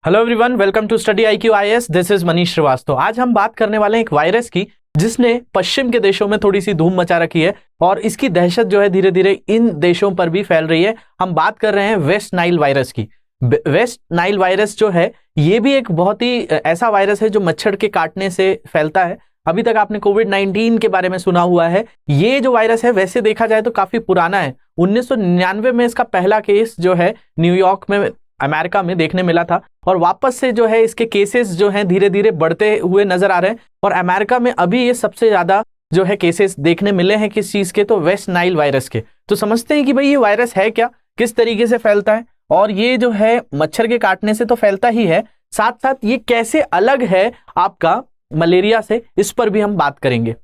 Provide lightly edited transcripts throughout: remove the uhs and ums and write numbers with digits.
Hello everyone, welcome to study IQ IAS। This is Manish Srivastava. आज हम बात करने वाले हैं एक वायरस की जिसने पश्चिम के देशों में थोड़ी सी धूम मचा रखी है और इसकी दहशत जो है धीरे धीरे इन देशों पर भी फैल रही है। हम बात कर रहे हैं वेस्ट नाइल वायरस की। वेस्ट नाइल वायरस जो है ये भी एक बहुत ही ऐसा वायरस है जो मच्छर के काटने से फैलता है। अभी तक आपने कोविड-19 के बारे में सुना हुआ है। ये जो वायरस है वैसे देखा जाए तो काफी पुराना है। 1999 में इसका पहला केस जो है न्यूयॉर्क में अमेरिका में देखने मिला था और वापस से जो है इसके केसेस जो हैं धीरे धीरे बढ़ते हुए नजर आ रहे हैं और अमेरिका में अभी ये सबसे ज्यादा जो है केसेस देखने मिले हैं किस चीज के, तो वेस्ट नाइल वायरस के। तो समझते हैं कि भाई ये वायरस है क्या, किस तरीके से फैलता है और ये जो है मच्छर के काटने से तो फैलता ही है, साथ साथ ये कैसे अलग है आपका मलेरिया से, इस पर भी हम बात करेंगे।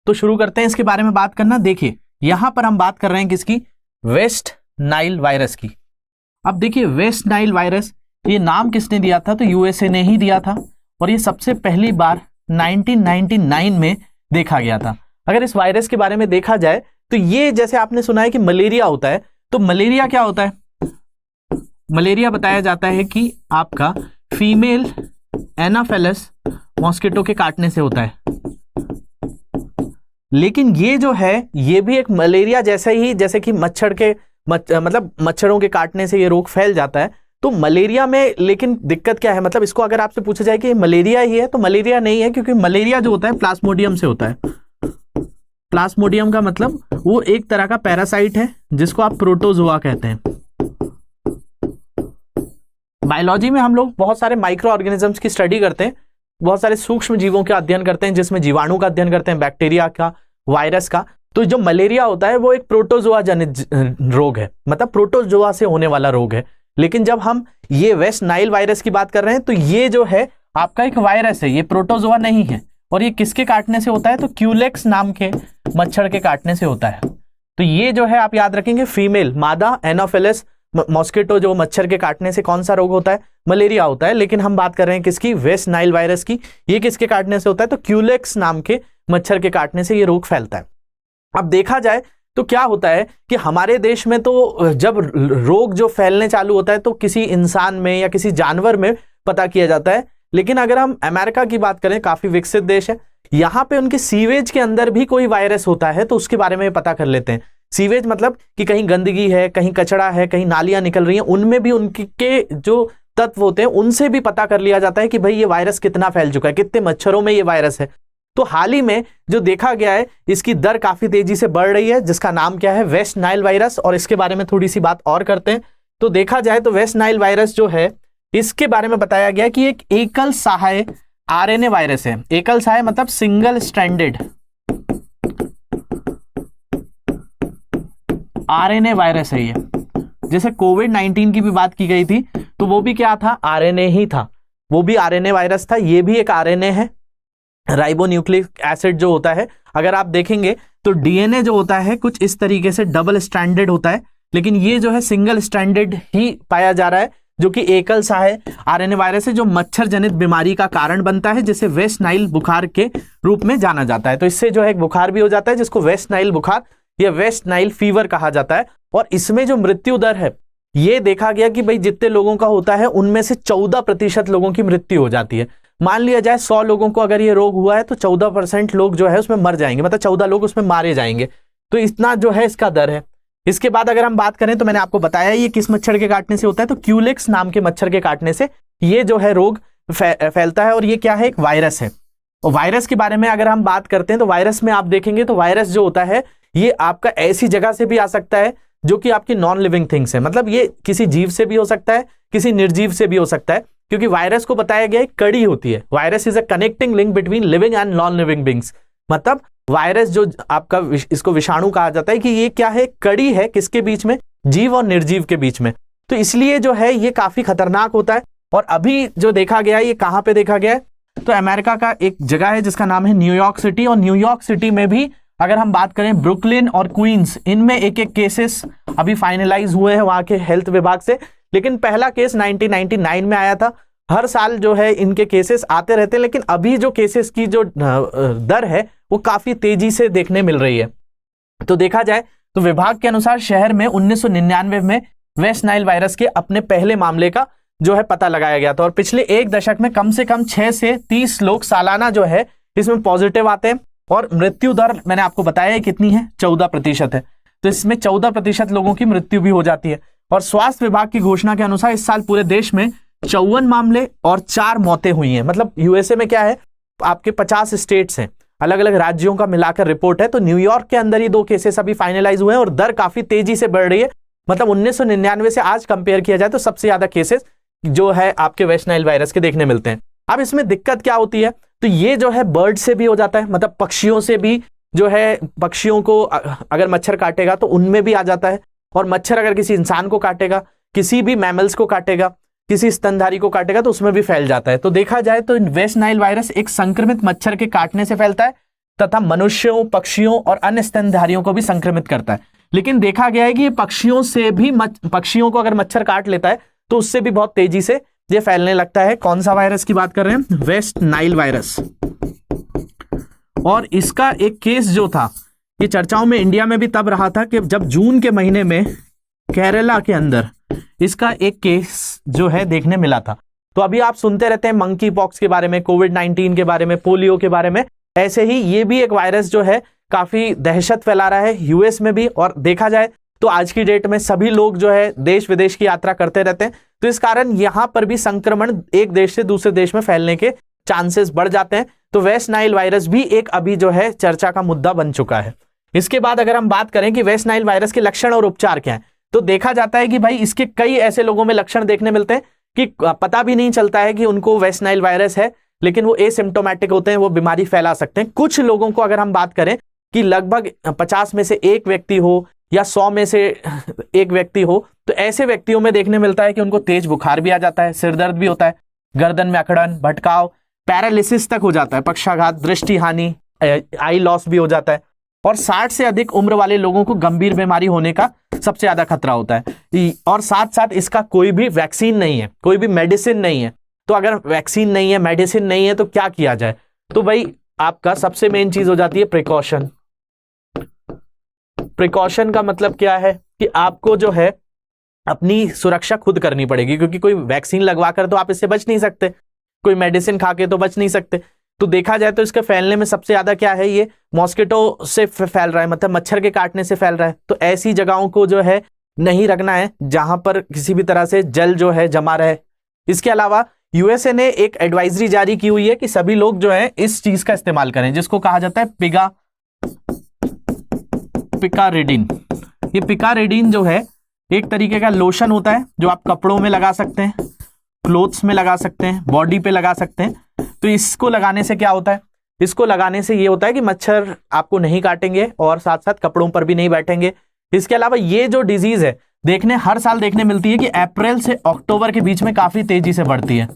तो शुरू करते हैं इसके बारे में बात करना। देखिए यहां पर हम बात कर रहे हैं किसकी, वेस्ट नाइल वायरस की। अब देखिए वेस्ट नाइल वायरस ये नाम किसने दिया था, तो यूएसए ने ही दिया था और ये सबसे पहली बार 1999 में देखा गया था। अगर इस वायरस के बारे में देखा जाए तो ये जैसे आपने सुना है कि मलेरिया होता है, तो मलेरिया क्या होता है, मलेरिया बताया जाता है कि आपका फीमेल एनाफेलस मॉस्किटो के काटने से होता है। लेकिन ये जो है ये भी एक मलेरिया जैसा ही, जैसे कि मच्छर के मतलब मच्छरों के काटने से ये रोग फैल जाता है। तो मलेरिया में लेकिन दिक्कत क्या है, मतलब इसको अगर आपसे पूछा जाए कि मलेरिया ही है तो मलेरिया नहीं है, क्योंकि मलेरिया जो होता है प्लाज्मोडियम से होता है। प्लाज्मोडियम का मतलब वो एक तरह का पैरासाइट है जिसको आप प्रोटोजोआ कहते हैं। बायोलॉजी में हम लोग बहुत सारे माइक्रो ऑर्गेनिजम्स की स्टडी करते हैं, बहुत सारे सूक्ष्म जीवों का अध्ययन करते हैं, जिसमें जीवाणु का अध्ययन करते हैं, बैक्टीरिया का, वायरस का। तो जो मलेरिया होता है वो एक प्रोटोजोआ जनित रोग है, मतलब प्रोटोजोआ से होने वाला रोग है। लेकिन जब हम ये वेस्ट नाइल वायरस की बात कर रहे हैं तो ये जो है आपका एक वायरस है, ये प्रोटोजोआ नहीं है। और ये किसके काटने से होता है, तो क्यूलेक्स नाम के मच्छर के काटने से होता है। तो ये जो है आप याद रखेंगे, फीमेल मादा एनाफिलिस मॉस्किटो जो मच्छर के काटने से कौन सा रोग होता है, मलेरिया होता है। लेकिन हम बात कर रहे हैं किसकी, वेस्ट नाइल वायरस की। ये किसके काटने से होता है, तो क्यूलेक्स नाम के मच्छर के काटने से ये रोग फैलता है। अब देखा जाए तो क्या होता है कि हमारे देश में तो जब रोग जो फैलने चालू होता है तो किसी इंसान में या किसी जानवर में पता किया जाता है। लेकिन अगर हम अमेरिका की बात करें, काफी विकसित देश है, यहाँ पे उनके सीवेज के अंदर भी कोई वायरस होता है तो उसके बारे में पता कर लेते हैं। सीवेज मतलब कि कहीं गंदगी है, कहीं कचरा है, कहीं नालियां निकल रही हैं, उनमें भी उनके जो तत्व होते हैं उनसे भी पता कर लिया जाता है कि भाई ये वायरस कितना फैल चुका है, कितने मच्छरों में ये वायरस है। तो हाल ही में जो देखा गया है इसकी दर काफी तेजी से बढ़ रही है, जिसका नाम क्या है, वेस्ट नाइल वायरस। और इसके बारे में थोड़ी सी बात और करते हैं। तो देखा जाए तो वेस्ट नाइल वायरस जो है इसके बारे में बताया गया कि एक एकल सहाय RNA वायरस है। एकल सहाय मतलब सिंगल स्ट्रैंडेड RNA वायरस है ये। जैसे कोविड-19 की भी बात की गई थी तो वो भी क्या था, RNA ही था, वो भी RNA वायरस था। ये भी एक RNA है, राइबोन्यूक्लिक एसिड जो होता है। अगर आप देखेंगे तो DNA जो होता है कुछ इस तरीके से डबल स्ट्रैंडेड होता है, लेकिन ये जो है सिंगल स्ट्रैंडेड ही पाया जा रहा है, जो कि एकल सहाय RNA वायरस है, जो मच्छर जनित बीमारी का कारण बनता है, जिसे वेस्ट नाइल बुखार के रूप में जाना जाता है। तो इससे जो है एक बुखार भी हो जाता है जिसको वेस्ट नाइल बुखार या वेस्ट नाइल फीवर कहा जाता है। और इसमें जो मृत्यु दर है ये देखा गया कि भाई जितने लोगों का होता है उनमें से 14% लोगों की मृत्यु हो जाती है। मान लिया जाए 100 लोगों को अगर ये रोग हुआ है तो 14% लोग जो है उसमें मर जाएंगे, मतलब 14 लोग उसमें मारे जाएंगे। तो इतना जो है इसका दर है। इसके बाद अगर हम बात करें तो मैंने आपको बताया ये किस मच्छर के काटने से होता है, तो क्यूलेक्स नाम के मच्छर के काटने से ये जो है रोग फैलता है। और ये क्या है, एक वायरस है। और वायरस के बारे में अगर हम बात करते हैं तो वायरस में आप देखेंगे तो वायरस जो होता है ये आपका ऐसी जगह से भी आ सकता है जो कि आपकी नॉन लिविंग थिंग्स है, मतलब ये किसी जीव से भी हो सकता है, किसी निर्जीव से भी हो सकता है, क्योंकि वायरस को बताया गया एक कड़ी होती है। Virus is a connecting link between living and non living beings. मतलब वायरस जो आपका इसको विषाणु कहा जाता है कि ये क्या है, कड़ी है किसके बीच में, जीव और निर्जीव के बीच में। तो इसलिए जो है ये काफी खतरनाक होता है। और अभी जो देखा गया है ये कहां पे देखा गया है, तो अमेरिका का एक जगह है जिसका नाम है न्यूयॉर्क सिटी। और न्यूयॉर्क सिटी में भी अगर हम बात करें ब्रुकलिन और क्वींस, इनमें एक एक केसेस अभी फाइनलाइज हुए हैं वहां के हेल्थ विभाग से। लेकिन पहला केस 1999 में आया था। हर साल जो है इनके केसेस आते रहते हैं, लेकिन अभी जो केसेस की जो दर है वो काफी तेजी से देखने मिल रही है। तो देखा जाए तो विभाग के अनुसार शहर में 1999 में वेस्ट नाइल वायरस के अपने पहले मामले का जो है पता लगाया गया था और पिछले एक दशक में कम से कम 6 से 30 लोग सालाना जो है इसमें पॉजिटिव आते हैं और मृत्यु दर मैंने आपको बताया है कितनी है, 14% है। तो इसमें 14% लोगों की मृत्यु भी हो जाती है। और स्वास्थ्य विभाग की घोषणा के अनुसार इस साल पूरे देश में 54 मामले और 4 मौतें हुई हैं। मतलब यूएसए में क्या है, आपके 50 स्टेट्स हैं, अलग अलग राज्यों का मिलाकर रिपोर्ट है। तो न्यूयॉर्क के अंदर ही 2 केसेस अभी फाइनलाइज हुए हैं और दर काफी तेजी से बढ़ रही है। मतलब 1999 से आज कंपेयर किया जाए तो सबसे ज्यादा केसेस जो है आपके वेस्ट नाइल वायरस के देखने मिलते हैं। अब इसमें दिक्कत क्या होती है, तो ये जो है बर्ड से भी हो जाता है, मतलब पक्षियों से भी जो है, पक्षियों को अगर मच्छर काटेगा तो उनमें भी आ जाता है। और मच्छर अगर किसी इंसान को काटेगा, किसी भी मैमल्स को काटेगा, किसी स्तनधारी को काटेगा तो उसमें भी फैल जाता है। तो देखा जाए तो वेस्ट नाइल वायरस एक संक्रमित मच्छर के काटने से फैलता है तथा मनुष्यों, पक्षियों और अन्य स्तनधारियों को भी संक्रमित करता है। लेकिन देखा गया है कि ये पक्षियों से भी पक्षियों को अगर मच्छर काट लेता है तो उससे भी बहुत तेजी से ये फैलने लगता है। कौन सा वायरस की बात कर रहे हैं, वेस्ट नाइल वायरस। और इसका एक केस जो था ये चर्चाओं में इंडिया में भी तब रहा था कि जब जून के महीने में केरला के अंदर इसका एक केस जो है देखने मिला था। तो अभी आप सुनते रहते हैं मंकी पॉक्स के बारे में, कोविड-19 के बारे में, पोलियो के बारे में, ऐसे ही ये भी एक वायरस जो है काफी दहशत फैला रहा है यूएस में भी। और देखा जाए तो आज की डेट में सभी लोग जो है देश विदेश की यात्रा करते रहते हैं, तो इस कारण यहां पर भी संक्रमण एक देश से दूसरे देश में फैलने के चांसेस बढ़ जाते हैं। तो वेस्ट नाइल वायरस भी एक अभी जो है चर्चा का मुद्दा बन चुका है। इसके बाद अगर हम बात करें कि वेस्ट नाइल वायरस के लक्षण और उपचार क्या है, तो देखा जाता है कि भाई इसके कई ऐसे लोगों में लक्षण देखने मिलते हैं कि पता भी नहीं चलता है कि उनको वेस्ट नाइल वायरस है, लेकिन वो एसिम्प्टोमेटिक होते हैं, वो बीमारी फैला सकते हैं। कुछ लोगों को अगर हम बात करें कि लगभग 50 में से एक व्यक्ति हो या 100 में से एक व्यक्ति हो, तो ऐसे व्यक्तियों में देखने मिलता है कि उनको तेज बुखार भी आ जाता है, सिर दर्द भी होता है, गर्दन में अकड़न, भटकाव, पैरालिसिस तक हो जाता है, पक्षाघात, दृष्टि हानि, आई लॉस भी हो जाता है। और 60 से अधिक उम्र वाले लोगों को गंभीर बीमारी होने का सबसे ज्यादा खतरा होता है। और साथ साथ इसका कोई भी वैक्सीन नहीं है, कोई भी मेडिसिन नहीं है। तो अगर वैक्सीन नहीं है, मेडिसिन नहीं है, तो क्या किया जाए, तो भाई आपका सबसे मेन चीज हो जाती है प्रिकॉशन। प्रिकॉशन का मतलब क्या है कि आपको जो है अपनी सुरक्षा खुद करनी पड़ेगी, क्योंकि कोई वैक्सीन लगवा कर तो आप इससे बच नहीं सकते, कोई मेडिसिन खा के तो बच नहीं सकते। तो देखा जाए तो इसके फैलने में सबसे ज्यादा क्या है, ये मॉस्किटो से फैल रहा है, मतलब मच्छर के काटने से फैल रहा है। तो ऐसी जगहों को जो है नहीं रखना है जहां पर किसी भी तरह से जल जो है जमा रहे। इसके अलावा यूएसए ने एक एडवाइजरी जारी की हुई है कि सभी लोग जो है इस चीज का इस्तेमाल करें, जिसको कहा जाता है पिकारिडीन। ये पिकारिडीन जो है एक तरीके का लोशन होता है जो आप कपड़ों में लगा सकते हैं, क्लोथ्स में लगा सकते हैं, बॉडी पे लगा सकते हैं। तो इसको लगाने से क्या होता है, इसको लगाने से ये होता है कि मच्छर आपको नहीं काटेंगे और साथ साथ कपड़ों पर भी नहीं बैठेंगे। इसके अलावा ये जो डिजीज है हर साल देखने मिलती है कि अप्रैल से अक्टूबर के बीच में काफी तेजी से बढ़ती है।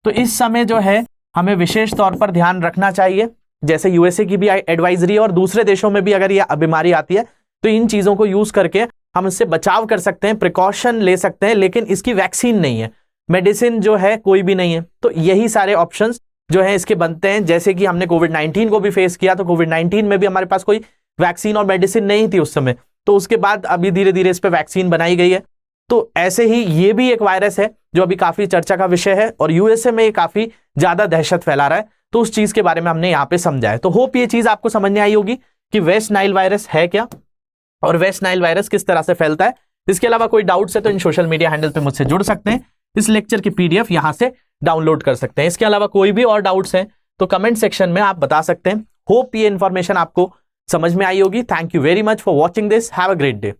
तो इस समय जो है हमें विशेष तौर पर ध्यान रखना चाहिए, जैसे यूएसए की भी एडवाइजरी है और दूसरे देशों में भी अगर ये बीमारी आती है तो इन चीजों को यूज करके हम इससे बचाव कर सकते हैं, प्रिकॉशन ले सकते हैं। लेकिन इसकी वैक्सीन नहीं है, मेडिसिन जो है कोई भी नहीं है। तो यही सारे ऑप्शंस जो है इसके बनते हैं। जैसे कि हमने कोविड-19 को भी फेस किया, तो कोविड-19 में भी हमारे पास कोई वैक्सीन और मेडिसिन नहीं थी उस समय, तो उसके बाद अभी धीरे धीरे इस पे वैक्सीन बनाई गई है। तो ऐसे ही ये भी एक वायरस है जो अभी काफी चर्चा का विषय है और यूएसए में ये काफी ज्यादा दहशत फैला रहा है। तो उस चीज के बारे में हमने यहाँ पे समझा है। तो होप ये चीज आपको समझ में आई होगी कि वेस्ट नाइल वायरस है क्या और वेस्ट नाइल वायरस किस तरह से फैलता है। इसके अलावा कोई डाउट्स है तो इन सोशल मीडिया हैंडल पे मुझसे जुड़ सकते हैं, इस लेक्चर की पीडीएफ यहां से डाउनलोड कर सकते हैं। इसके अलावा कोई भी और डाउट्स हैं तो कमेंट सेक्शन में आप बता सकते हैं। होप ये इंफॉर्मेशन आपको समझ में आई होगी। Thank you very much for watching this. Have a great day.